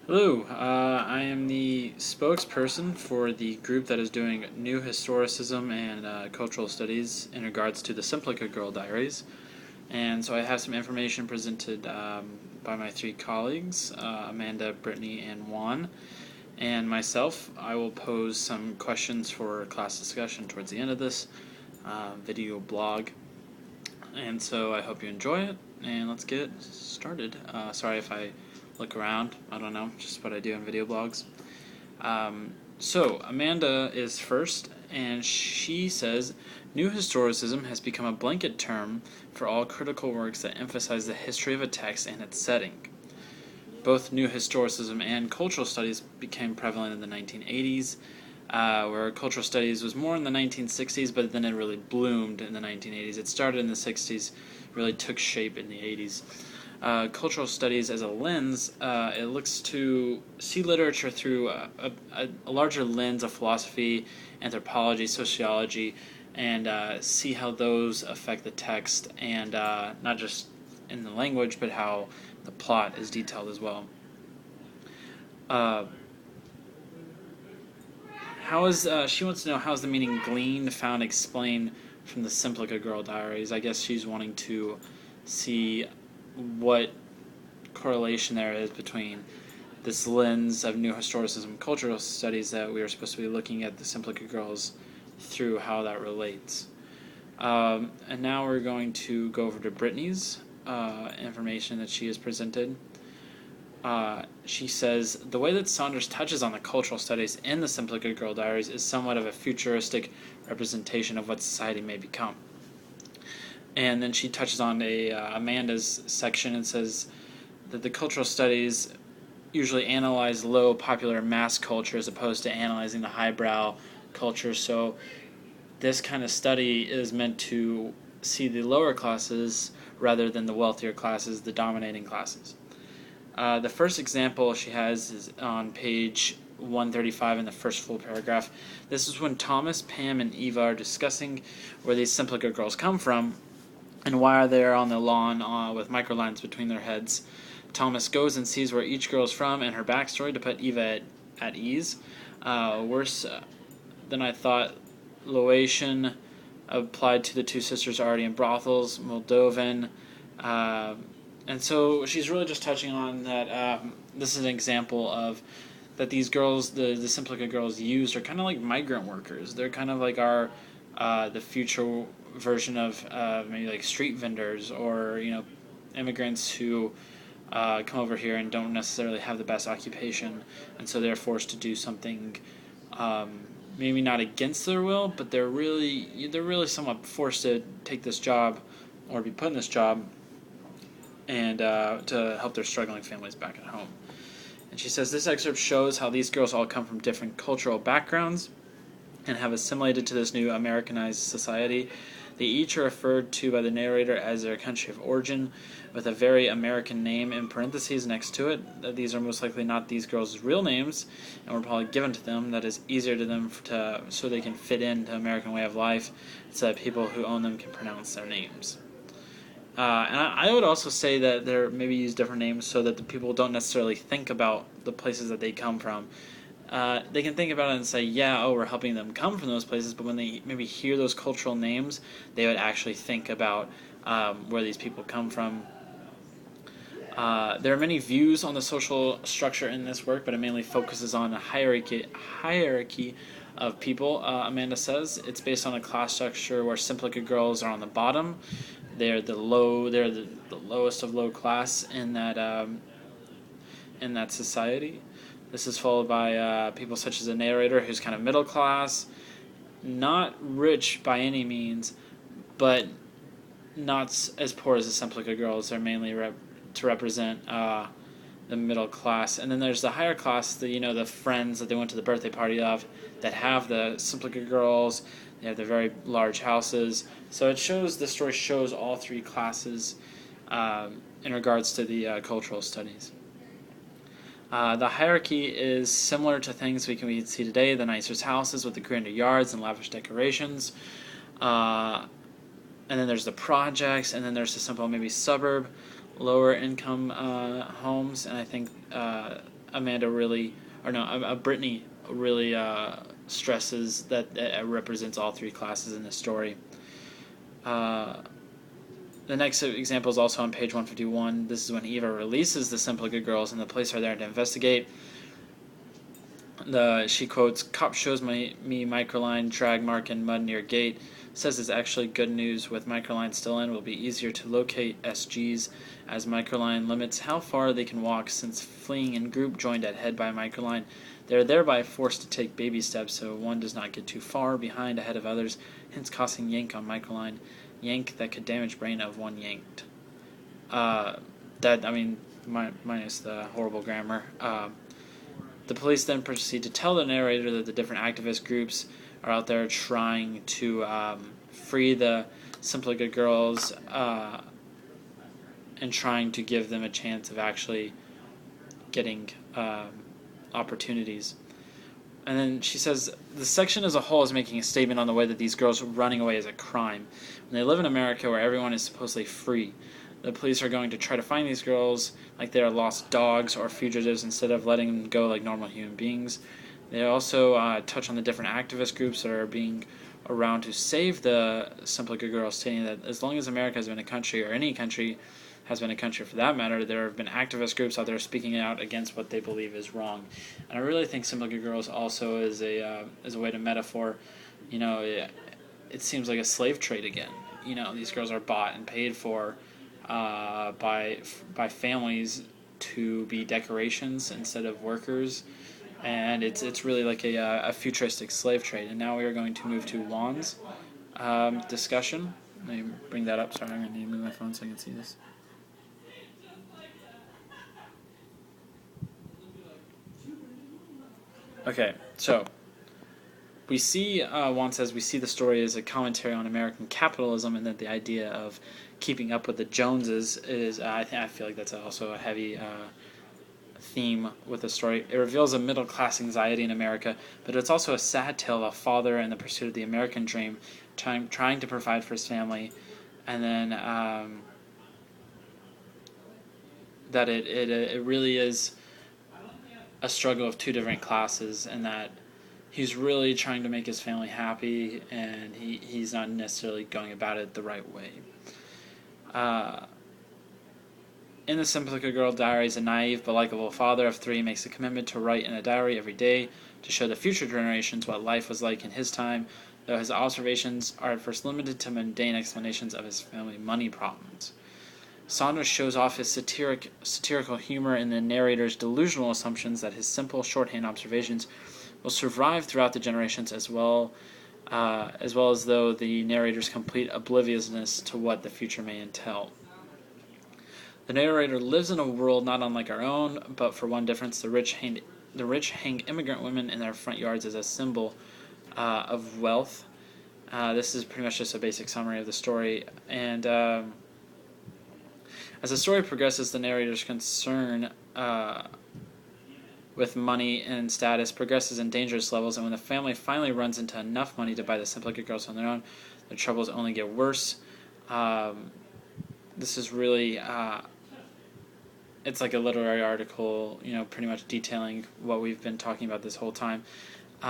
Hello, I am the spokesperson for the group that is doing New Historicism and Cultural Studies in regards to the Simplica Girl Diaries. And so I have some information presented by my three colleagues, Amanda, Brittany, and Juan. And myself, I will pose some questions for class discussion towards the end of this video blog. And so I hope you enjoy it, and let's get started. Sorry if I look around, I don't know, just what I do in video blogs. So Amanda is first, and she says, New Historicism has become a blanket term for all critical works that emphasize the history of a text and its setting. Both New Historicism and Cultural Studies became prevalent in the 1980s, where Cultural Studies was more in the 1960s, but then it really bloomed in the 1980s. It started in the 60s, really took shape in the 80s. Cultural Studies as a lens, it looks to see literature through a larger lens of philosophy, anthropology, sociology, and see how those affect the text, and not just in the language, but how the plot is detailed as well. She wants to know, how is the meaning gleaned, found, explained from the Simplica Girl Diaries? I guess she's wanting to see what correlation there is between this lens of New Historicism Cultural Studies that we are supposed to be looking at the Simplica Girls through, how that relates. And now we're going to go over to Brittany's information that she has presented. She says, the way that Saunders touches on the cultural studies in the Simplica Girl Diaries is somewhat of a futuristic representation of what society may become. And then she touches on Amanda's section and says that the cultural studies usually analyze low popular mass culture as opposed to analyzing the highbrow culture. So this kind of study is meant to see the lower classes rather than the wealthier classes, the dominating classes. The first example she has is on page 135 in the first full paragraph. This is when Thomas, Pam, and Eva are discussing where these Simplica girls come from and why they are on the lawn with microlines between their heads. Thomas goes and sees where each girl is from and her backstory to put Eva at ease. Worse than I thought, Laotian applied to the two sisters already in brothels, Moldovan, and so she's really just touching on that. This is an example of that these girls, the Simplica girls used, are kind of like migrant workers. They're kind of like our the future version of maybe like street vendors, or immigrants who come over here and don't necessarily have the best occupation, and so they're forced to do something. Maybe not against their will, but they're really somewhat forced to take this job or be put in this job, and to help their struggling families back at home. And she says this excerpt shows how these girls all come from different cultural backgrounds and have assimilated to this new Americanized society. They each are referred to by the narrator as their country of origin, with a very American name in parentheses next to it. These are most likely not these girls' real names, and were probably given to them. That is easier to them so they can fit into American way of life, so that people who own them can pronounce their names. And I would also say that they're maybe use different names so that the people don't necessarily think about the places that they come from. They can think about it and say, yeah, we're helping them come from those places, but when they maybe hear those cultural names, they would actually think about where these people come from. There are many views on the social structure in this work, but it mainly focuses on a hierarchy of people. Amanda says it's based on a class structure where Simplica girls are on the bottom. They're the lowest of low class in that society. This is followed by people such as a narrator who's kind of middle class, not rich by any means, but not as poor as the Simplica girls. They're mainly to represent the middle class. And then there's the higher class, the friends that they went to the birthday party of, that have the Simplica girls. They have the very large houses. So the story shows all three classes in regards to the cultural studies. The hierarchy is similar to things we can see today: the nicer houses with the grander yards and lavish decorations. And then there's the projects, and then there's the simple maybe suburb, lower income homes. And I think Amanda really, or no, Brittany really stresses that it represents all three classes in this story. The next example is also on page 151. This is when Eva releases the Simply Good girls and the police are there to investigate. She quotes, "Cop shows me microline, drag mark, and mud near gate. Says it's actually good news with microline still in. Will be easier to locate SGs as microline limits how far they can walk since fleeing in group joined at head by microline. They are thereby forced to take baby steps so one does not get too far behind ahead of others, hence causing yank on microline. Yank that could damage brain of one yanked." Minus the horrible grammar. The police then proceed to tell the narrator that the different activist groups are out there trying to free the Simply Good girls and trying to give them a chance of actually getting opportunities. And then she says, the section as a whole is making a statement on the way that these girls running away is a crime. When they live in America where everyone is supposedly free, the police are going to try to find these girls like they are lost dogs or fugitives instead of letting them go like normal human beings. They also touch on the different activist groups that are being around to save the Simply Good girls, stating that as long as America has been a country, or any country has been a country for that matter, there have been activist groups out there speaking out against what they believe is wrong. And I really think Simply Good girls also is a way to metaphor. It seems like a slave trade again. These girls are bought and paid for by families to be decorations instead of workers, and it's really like a futuristic slave trade. And now we are going to move to Juan's discussion. Let me bring that up. Sorry, I'm going to need to move my phone so I can see this. Okay, so we see, Juan says, we see the story as a commentary on American capitalism, and that the idea of keeping up with the Joneses is, I feel like that's also a heavy theme with the story. It reveals a middle-class anxiety in America, but it's also a sad tale of a father and the pursuit of the American dream, trying to provide for his family, and then that it really is a struggle of two different classes, and that he's really trying to make his family happy, and he's not necessarily going about it the right way. In the Simply Good Girl Diaries, a naive but likable father of 3 makes a commitment to write in a diary every day to show the future generations what life was like in his time, though his observations are at first limited to mundane explanations of his family money problems. Saunders shows off his satirical humor in the narrator's delusional assumptions that his simple shorthand observations will survive throughout the generations, as well as though the narrator's complete obliviousness to what the future may entail. The narrator lives in a world not unlike our own, but for one difference, the rich hang immigrant women in their front yards as a symbol of wealth. This is pretty much just a basic summary of the story, and as the story progresses, the narrator's concern with money and status progresses in dangerous levels, and when the family finally runs into enough money to buy the Simply Good girls on their own, their troubles only get worse. This is really, it's like a literary article, pretty much detailing what we've been talking about this whole time.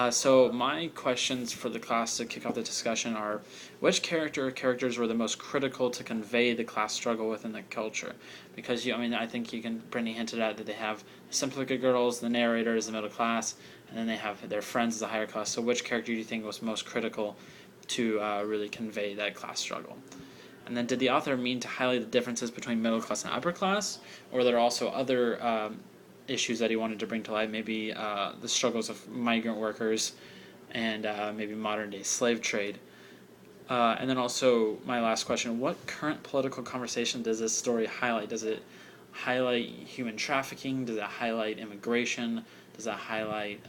So my questions for the class to kick off the discussion are, which characters were the most critical to convey the class struggle within the culture? Because, I think Brittany hinted at that they have Simply Good girls, the narrator is the middle class, and then they have their friends as the higher class. So which character do you think was most critical to really convey that class struggle? And then did the author mean to highlight the differences between middle class and upper class, or were there also other issues that he wanted to bring to light, maybe the struggles of migrant workers and maybe modern-day slave trade? And then also, my last question, what current political conversation does this story highlight? Does it highlight human trafficking? Does it highlight immigration? Does it highlight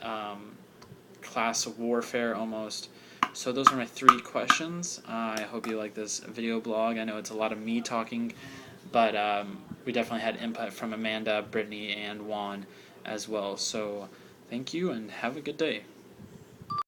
class warfare almost? So those are my 3 questions. I hope you like this video blog. I know it's a lot of me talking, but we definitely had input from Amanda, Brittany, and Juan as well. So thank you, and have a good day.